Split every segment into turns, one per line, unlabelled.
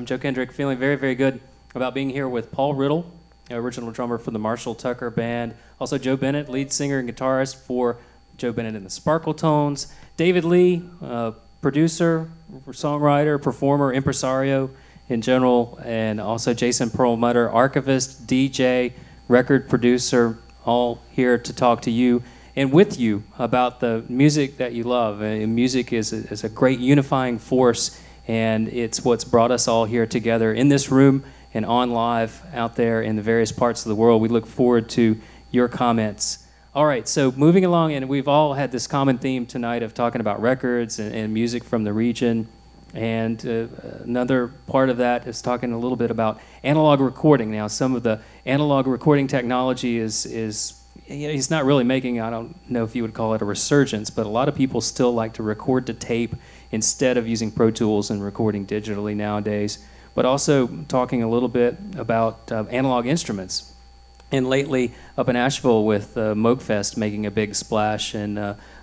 I'm Joe Kendrick, feeling very, very good about being here with Paul Riddle, original drummer for the Marshall Tucker Band. Also Joe Bennett, lead singer and guitarist for Joe Bennett and the Sparkle Tones. David Lee, producer, songwriter, performer, impresario in general, and also Jason Perlmutter, archivist, DJ, record producer, all here to talk to you and with you about the music that you love. And music is a great unifying force, and it's what's brought us all here together in this room and on live out there in the various parts of the world. We look forward to your comments. All right, so moving along, and we've all had this common theme tonight of talking about records and music from the region. And another part of that is talking a little bit about analog recording. Now, some of the analog recording technology is he's not really making, I don't know if you would call it a resurgence, but a lot of people still like to record to tape instead of using Pro Tools and recording digitally nowadays. But also talking a little bit about analog instruments. And lately, up in Asheville with Moog Fest making a big splash, and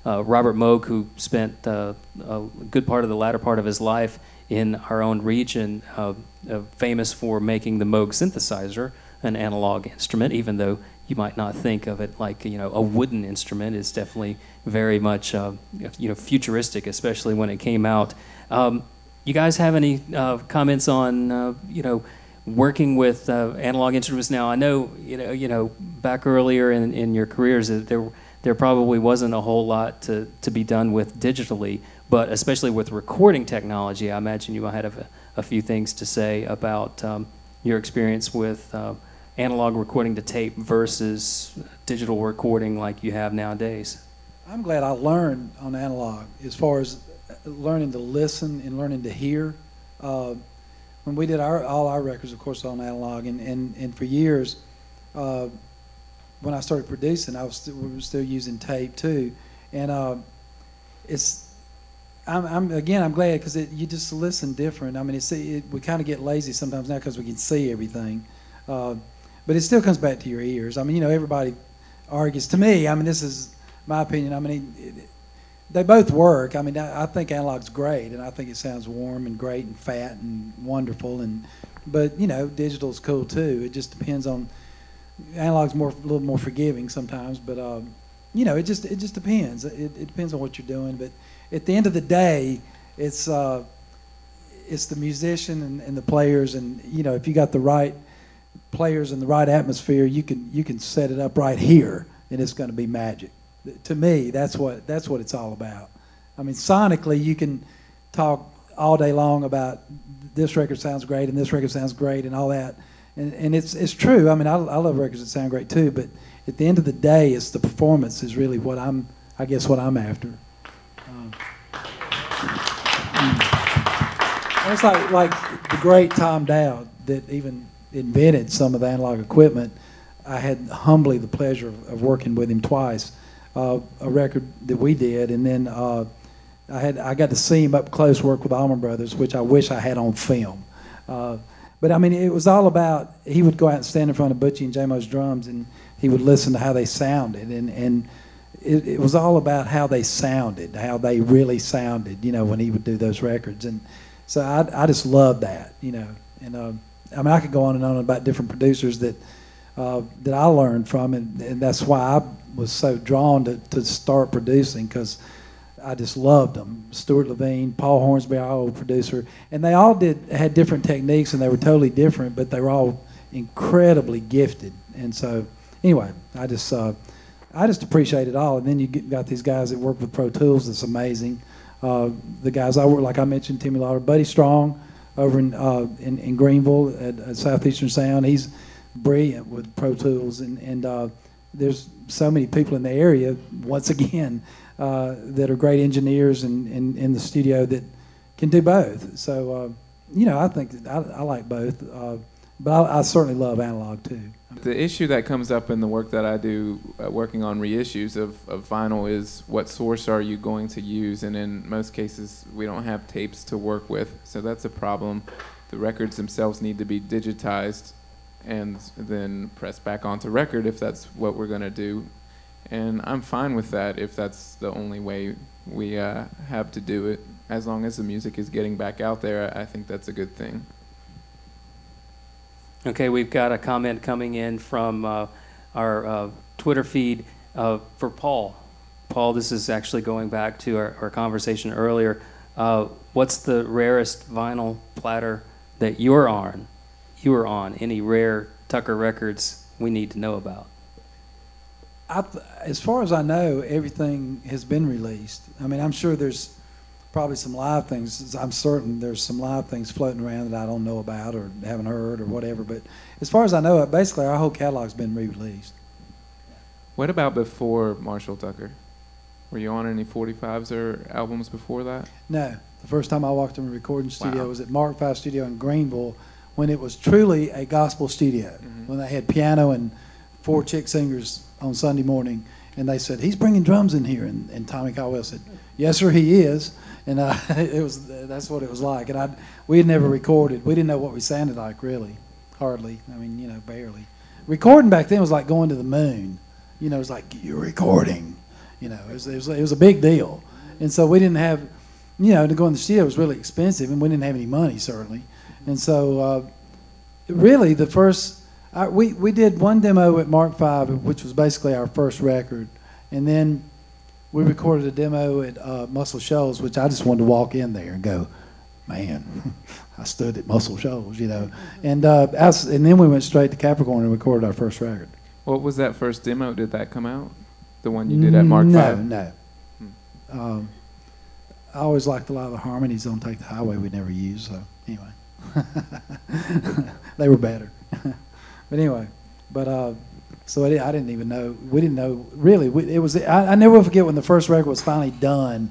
Robert Moog, who spent a good part of the latter part of his life in our own region, famous for making the Moog synthesizer, an analog instrument, even though you might not think of it like, you know, a wooden instrument. It's definitely very much, you know, futuristic, especially when it came out. You guys have any comments on, you know, working with analog instruments now? I know, you know, back earlier in your careers, there probably wasn't a whole lot to be done with digitally, but especially with recording technology, I imagine you might have a few things to say about your experience with analog recording to tape versus digital recording like you have nowadays.
I'm glad I learned on analog as far as learning to listen and learning to hear. When we did all our records, of course, on analog, and for years, when I started producing, we were still using tape too, and I'm glad because you just listen different. I mean, we kind of get lazy sometimes now because we can see everything, but it still comes back to your ears. I mean, you know, everybody argues. To me, I mean, this is my opinion. I mean, they both work. I mean, I think analog's great, and I think it sounds warm and great and fat and wonderful. But you know, digital's cool too. It just depends on. Analog's a little more forgiving sometimes, but you know, it just depends. It depends on what you're doing. But at the end of the day, it's the musician and the players, and you know, if you got the right players and the right atmosphere, you can set it up right here, and it's going to be magic. To me, that's what it's all about. I mean, sonically, you can talk all day long about this record sounds great and this record sounds great and all that, and it's true. I mean, I love records that sound great too, but at the end of the day, it's the performance is really what I'm after. And it's like the great Tom Dowd that even invented some of the analog equipment. I had humbly the pleasure of working with him twice. A record that we did, and then I got to see him up close work with Allman Brothers, which I wish I had on film. But I mean, it was all about, he would go out and stand in front of Butchie and J-Mo's drums, and he would listen to how they sounded, and it was all about how they sounded, how they really sounded, you know, when he would do those records. And so I just loved that, you know. And I mean, I could go on and on about different producers that I learned from, and that's why I was so drawn to start producing, because I just loved them. Stuart Levine, Paul Hornsby, our old producer, and they all had different techniques, and they were totally different, but they were all incredibly gifted. And so, anyway, I just appreciate it all. And then you got these guys that work with Pro Tools. That's amazing. The guys I work, like I mentioned, Timmy Lauder, Buddy Strong, over in Greenville at Southeastern Sound. He's brilliant with Pro Tools, and there's so many people in the area, once again, that are great engineers in the studio that can do both. So, you know, I think I like both, but I certainly love analog too.
The issue that comes up in the work that I do, working on reissues of vinyl, is what source are you going to use? And in most cases, we don't have tapes to work with, so that's a problem. The records themselves need to be digitized and then pressed back onto record if that's what we're going to do. And I'm fine with that if that's the only way we have to do it. As long as the music is getting back out there, I think that's a good thing.
Okay, we've got a comment coming in from our Twitter feed for Paul. Paul, this is actually going back to our conversation earlier. What's the rarest vinyl platter that you were on? Any rare Tucker records we need to know about?
As far as I know, everything has been released. I mean, I'm sure there's probably some live things. I'm certain there's some live things floating around that I don't know about or haven't heard or whatever. But as far as I know, basically our whole catalog's been re-released.
What about before Marshall Tucker? Were you on any 45s or albums before that?
No. The first time I walked in a recording studio
Wow.
was at Mark V Studio in Greenville, when it was truly a gospel studio, when they had piano and 4 chick singers on Sunday morning, and they said, "He's bringing drums in here," and Tommy Caldwell said, "Yes, sir, he is," and that's what it was like. And we had never recorded. We didn't know what we sounded like, really, hardly. I mean, barely. Recording back then was like going to the moon. It was like, you're recording. It was a big deal, and so we didn't have, to go in the studio was really expensive, and we didn't have any money certainly, and so really the first. We did one demo at Mark V, which was basically our first record, and then we recorded a demo at Muscle Shoals, which I just wanted to walk in there and go, man, I stood at Muscle Shoals, and then we went straight to Capricorn and recorded our first record.
What was that first demo? Did that come out? The one you did at Mark V?
No. I always liked a lot of the harmonies on Take the Highway we never used, so anyway. They were better. But anyway, so I didn't even know. We didn't know really. It was. I never will forget when the first record was finally done,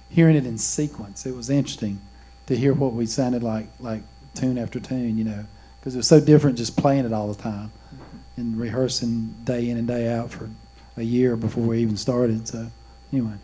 hearing it in sequence. It was interesting to hear what we sounded like tune after tune, because it was so different just playing it all the time and rehearsing day in and day out for a year before we even started. So anyway.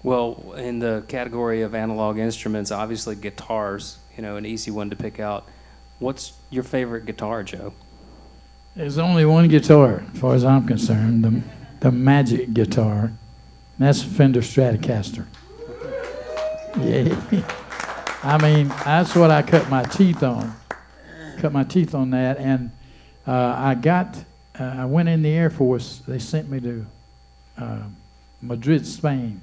Well, in the category of analog instruments, obviously guitars, an easy one to pick out. What's your favorite guitar, Joe?
There's only one guitar, as far as I'm concerned, the Magic guitar. And that's a Fender Stratocaster. Yeah. I mean, that's what I cut my teeth on. Cut my teeth on that, and I went in the Air Force. They sent me to Madrid, Spain.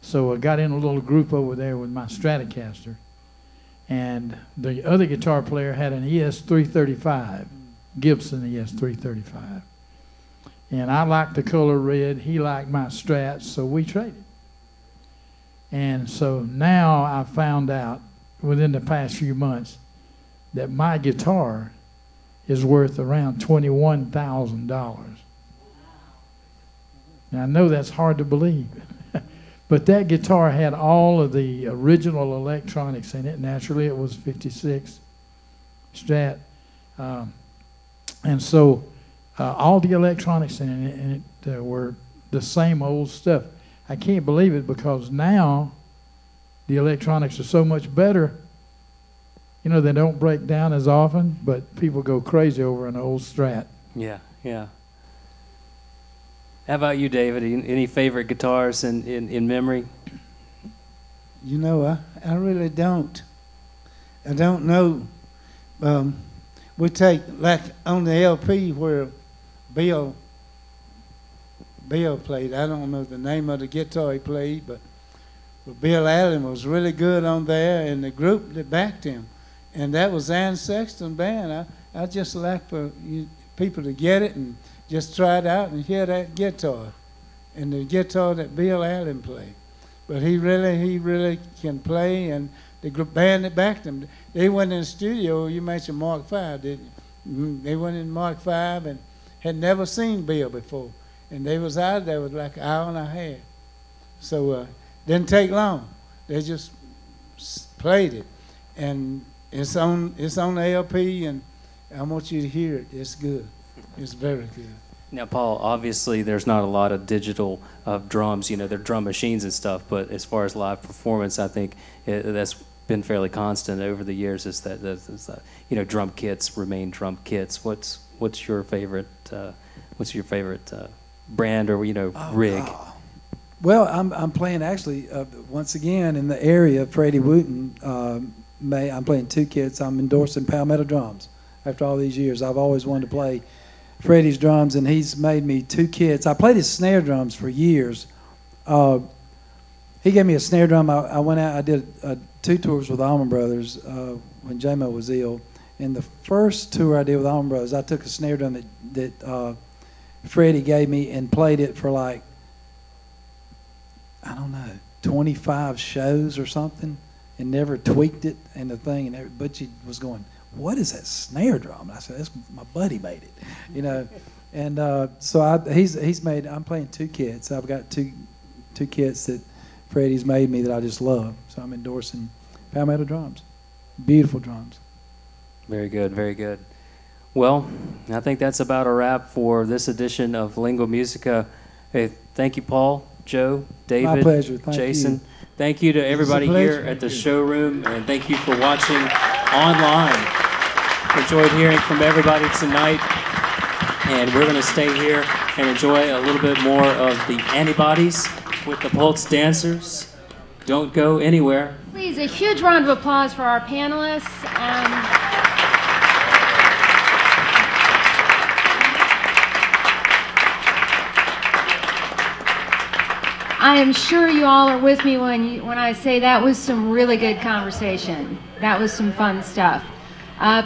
So I got in a little group over there with my Stratocaster. And the other guitar player had an ES-335, Gibson ES-335. And I liked the color red, he liked my Strats, so we traded. And so now I found out within the past few months that my guitar is worth around $21,000. Now I know that's hard to believe. But that guitar had all of the original electronics in it. Naturally, it was 56 Strat. And so all the electronics in it were the same old stuff. I can't believe it because now the electronics are so much better. They don't break down as often, but people go crazy over an old Strat.
Yeah. How about you, David? Any favorite guitars in memory?
I really don't. I don't know. We take, like on the LP where Bill played, I don't know the name of the guitar he played, but Bill Allen was really good on there, and the group that backed him. And that was Ann Sexton Band. I just like for people to get it and just try it out and hear that guitar, and the guitar that Bill Allen played. But he really can play, and the group band that backed him, they went in the studio. You mentioned Mark V, didn't you? They went in Mark V and had never seen Bill before, and they was out there with like an hour and a half. So didn't take long. They just played it, and it's on the LP, and I want you to hear it. It's good. It's very good.
Now, Paul, obviously there's not a lot of digital drums, they're drum machines and stuff, but as far as live performance, I think that's been fairly constant over the years, is that drum kits remain drum kits. What's your favorite brand or rig?
Well, I'm playing actually once again in the area. Freddie Wooten I'm playing 2 kits. I'm endorsing Palmetto Drums. after all these years. I've always wanted to play Freddie's drums, and he's made me 2 kits. I played his snare drums for years. He gave me a snare drum. I went out, I did 2 tours with Allman Brothers when J-Mo was ill. And the first tour I did with Allman Brothers, I took a snare drum that Freddie gave me and played it for like, I don't know, 25 shows or something, and never tweaked it and the thing. And Butchie was going, "What is that snare drum?" And I said, "That's my buddy made it," you know. And so he's made. I'm playing 2 kits. I've got two kits that Freddie's made me that I just love. So I'm endorsing Palmetto drums. Beautiful drums.
Very good, very good. Well, I think that's about a wrap for this edition of Lingua Musica. Hey, thank you, Paul, Joe, David,
My pleasure. Thank
Jason.
you.
Thank you to everybody here
pleasure.
at the showroom, and thank you for watching online. Enjoyed hearing from everybody tonight, and we're going to stay here and enjoy a little bit more of the Antibodies with the Pulse Dancers. Don't go anywhere.
Please, a huge round of applause for our panelists. I am sure you all are with me when I say that was some really good conversation. That was some fun stuff.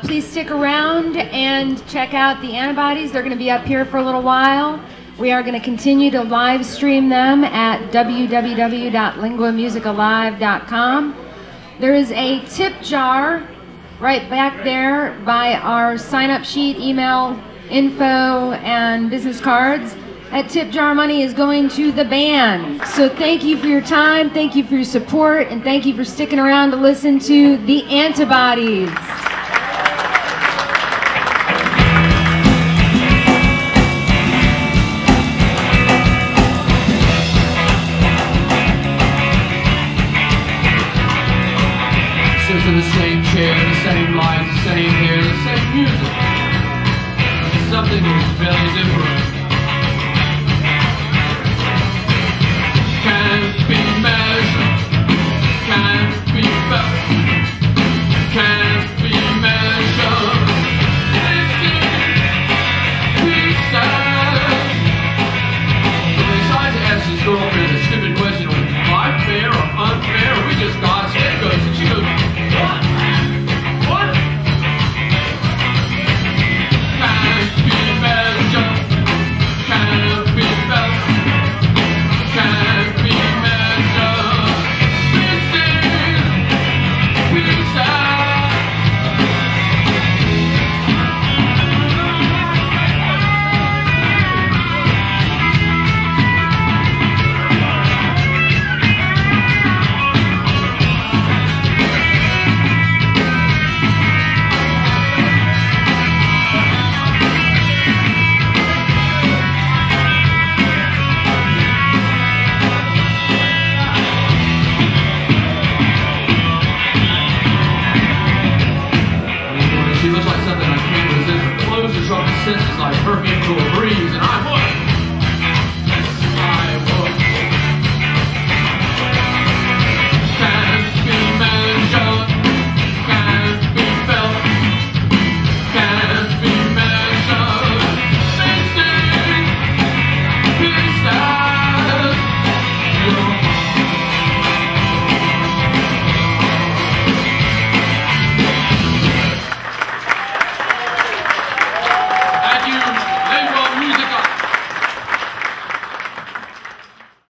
Please stick around and check out the Antibodies. They're going to be up here for a little while. We are going to continue to live stream them at www.linguamusicalive.com. There is a tip jar right back there by our sign-up sheet, email, info, and business cards. That tip jar money is going to the band. So thank you for your time, thank you for your support, and thank you for sticking around to listen to the Antibodies.
Sits in the same chair, the same lights, the same hair, the same music. Something very different. Can't be measured, can't be felt, can't be measured. He said. So they tried to ask his girlfriend a stupid question like, life fair or unfair? Or we just got scapegoats. And she goes, what? What? Can't be measured, can't be felt, can't be measured. This is we say. She looks like something I can't resist. Her clothes are sharp senses like perfume to a breeze.